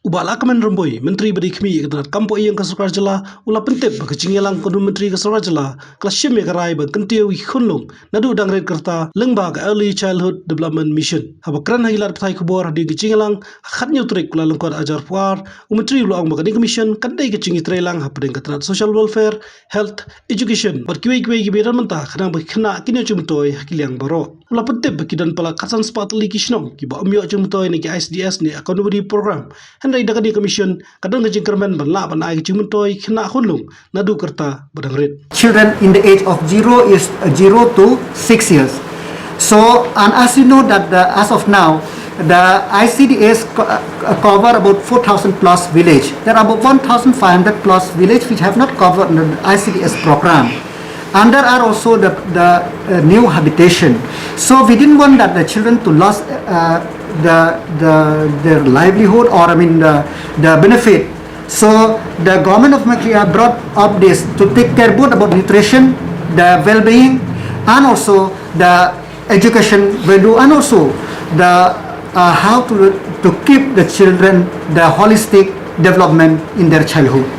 Ubala kamen ramboi Myntri beri kami ketat kampo yang kasukar jela ula pentep bagi jingialang Kynhun Myntri kasukar jela kelas syem ya karai bagi kentiawi khunlung nadu dangret kerta lengba ke Early Childhood Development Mission haba kran hagilar petai kubor di jingialang khatnya utrik kula lengkot ajar puar Myntri ulang bagi commission kandai ke jingi trelang haba dengan ketat social welfare health education berkiwi-kiwi gibiran mentah kadang bagi kena kini cumutoi hakiliang baro ula pentep bagi dan pala kasan sepatli kisnong kiba umyo cumutoi ni ke SDS ni accountability program Handai dakan di commission kadang ke jingkermen banla banai ke cimuntoi kena hunlung nadu kerta badangret. Children in the age of 0 to 6 years. So, and as you know that as of now, the ICDS cover about 4,000 plus village. There are about 1,500 plus village which have not covered the ICDS program. And there are also the new habitation. So we didn't want that the children to lose their livelihood or the benefit. So the government of Myntri brought up this to take care both about nutrition, the well-being, and also the education value, and also the how to keep the children the holistic development in their childhood.